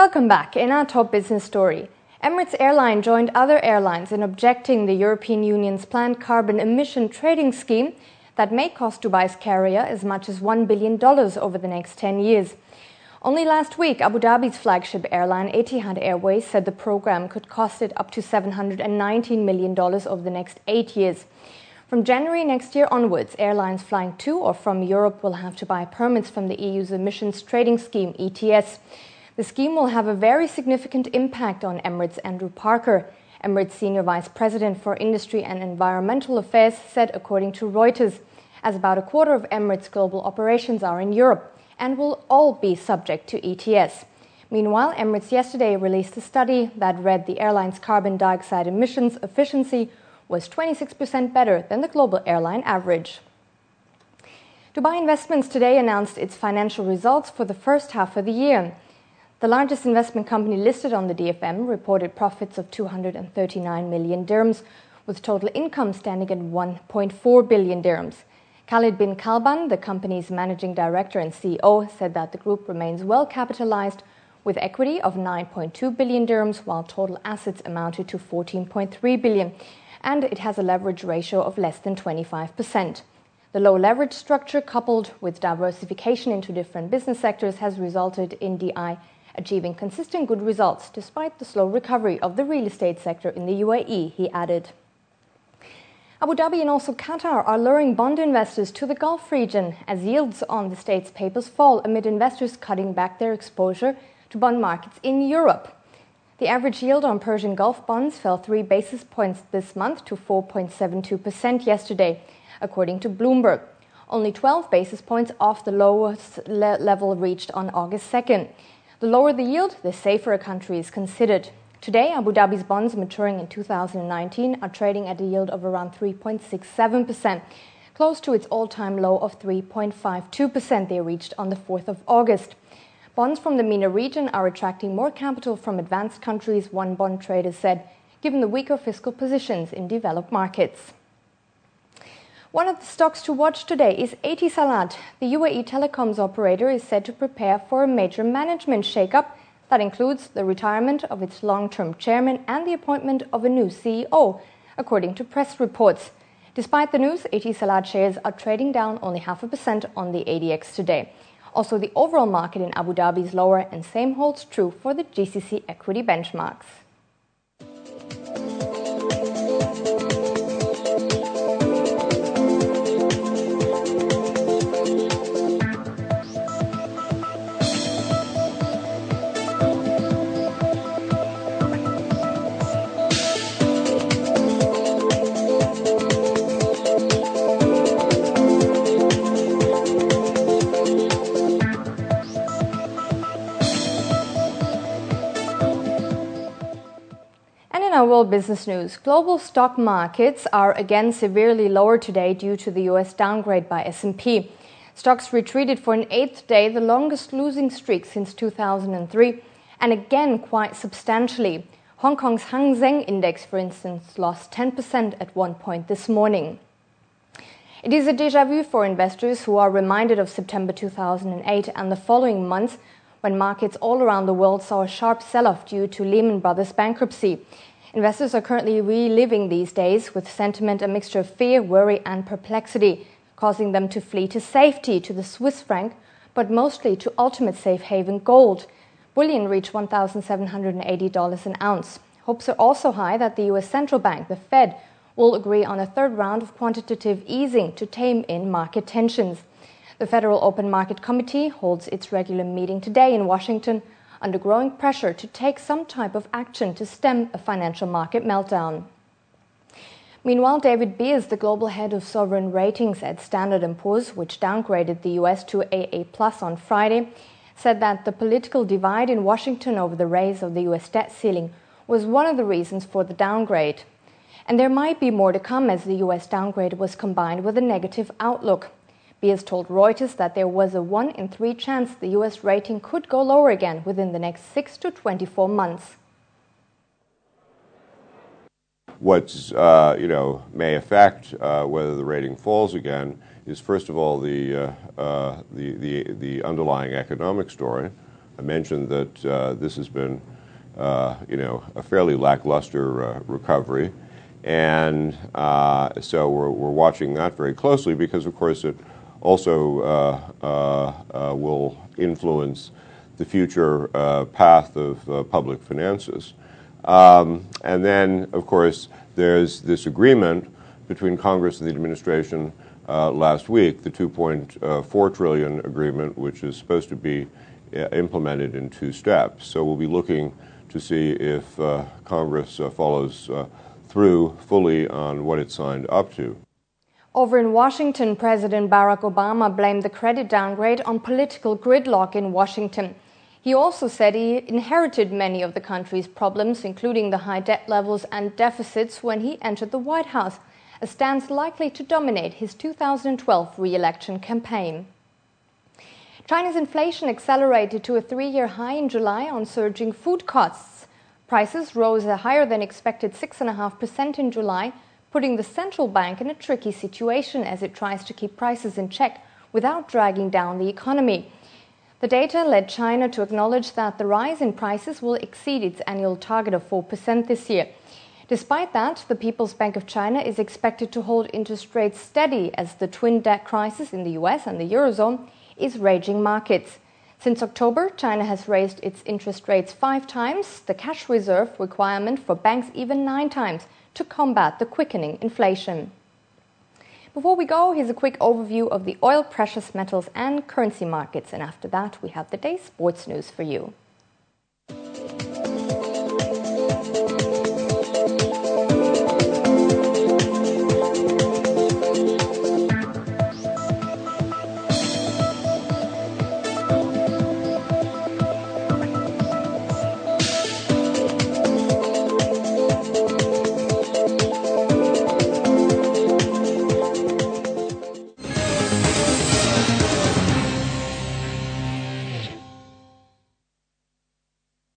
Welcome back. In our top business story, Emirates Airline joined other airlines in objecting the European Union's planned carbon emission trading scheme that may cost Dubai's carrier as much as $1 billion over the next 10 years. Only last week, Abu Dhabi's flagship airline Etihad Airways said the program could cost it up to $719 million over the next 8 years. From January next year onwards, airlines flying to or from Europe will have to buy permits from the EU's emissions trading scheme, ETS. The scheme will have a very significant impact on Emirates. Andrew Parker, Emirates Senior Vice President for Industry and Environmental Affairs, said according to Reuters, as about a quarter of Emirates' global operations are in Europe and will all be subject to ETS. Meanwhile, Emirates yesterday released a study that read the airline's carbon dioxide emissions efficiency was 26% better than the global airline average. Dubai Investments today announced its financial results for the first half of the year. The largest investment company listed on the DFM reported profits of 239 million dirhams, with total income standing at 1.4 billion dirhams. Khalid bin Kalban, the company's managing director and CEO, said that the group remains well capitalized with equity of 9.2 billion dirhams, while total assets amounted to 14.3 billion, and it has a leverage ratio of less than 25%. The low leverage structure, coupled with diversification into different business sectors, has resulted in DI achieving consistent good results despite the slow recovery of the real estate sector in the UAE, he added. Abu Dhabi and also Qatar are luring bond investors to the Gulf region as yields on the state's papers fall amid investors cutting back their exposure to bond markets in Europe. The average yield on Persian Gulf bonds fell 3 basis points this month to 4.72% yesterday, according to Bloomberg, only 12 basis points off the lowest level reached on August 2nd. The lower the yield, the safer a country is considered. Today, Abu Dhabi's bonds maturing in 2019 are trading at a yield of around 3.67%, close to its all-time low of 3.52% they reached on the 4th of August. Bonds from the MENA region are attracting more capital from advanced countries, one bond trader said, given the weaker fiscal positions in developed markets. One of the stocks to watch today is Etisalat. The UAE telecoms operator is said to prepare for a major management shakeup that includes the retirement of its long-term chairman and the appointment of a new CEO, according to press reports. Despite the news, Etisalat shares are trading down only 0.5% on the ADX today. Also, the overall market in Abu Dhabi is lower, and same holds true for the GCC equity benchmarks. In our world business news, global stock markets are again severely lower today due to the US downgrade by S&P. Stocks retreated for an 8th day, the longest losing streak since 2003, and again quite substantially. Hong Kong's Hang Seng index, for instance, lost 10% at one point this morning. It is a déjà vu for investors who are reminded of September 2008 and the following months when markets all around the world saw a sharp sell-off due to Lehman Brothers bankruptcy. Investors are currently reliving these days with sentiment a mixture of fear, worry and perplexity, causing them to flee to safety, to the Swiss franc, but mostly to ultimate safe haven gold. Bullion reached $1,780 an ounce. Hopes are also high that the US Central Bank, the Fed, will agree on a third round of quantitative easing to tame in market tensions. The Federal Open Market Committee holds its regular meeting today in Washington, under growing pressure to take some type of action to stem a financial market meltdown. Meanwhile, David Beers, the global head of sovereign ratings at Standard & Poor's, which downgraded the US to AA+ on Friday, said that the political divide in Washington over the raise of the US debt ceiling was one of the reasons for the downgrade. And there might be more to come as the US downgrade was combined with a negative outlook. Beers told Reuters that there was a 1 in 3 chance the US rating could go lower again within the next 6 to 24 months. What may affect whether the rating falls again is, first of all, the underlying economic story. I mentioned that this has been, a fairly lackluster recovery, and so we're watching that very closely because, of course, it also will influence the future path of public finances. And then, of course, there's this agreement between Congress and the administration last week, the $2.4 trillion agreement, which is supposed to be implemented in 2 steps. So we'll be looking to see if Congress follows through fully on what it signed up to. Over in Washington, President Barack Obama blamed the credit downgrade on political gridlock in Washington. He also said he inherited many of the country's problems, including the high debt levels and deficits, when he entered the White House, a stance likely to dominate his 2012 re-election campaign. China's inflation accelerated to a 3-year high in July on surging food costs. Prices rose a higher than expected 6.5% in July, putting the central bank in a tricky situation as it tries to keep prices in check without dragging down the economy. The data led China to acknowledge that the rise in prices will exceed its annual target of 4% this year. Despite that, the People's Bank of China is expected to hold interest rates steady as the twin debt crisis in the US and the Eurozone is raging markets. Since October, China has raised its interest rates 5 times, the cash reserve requirement for banks even 9 times, to combat the quickening inflation. Before we go, here's a quick overview of the oil, precious metals and currency markets. And after that, we have the day's sports news for you.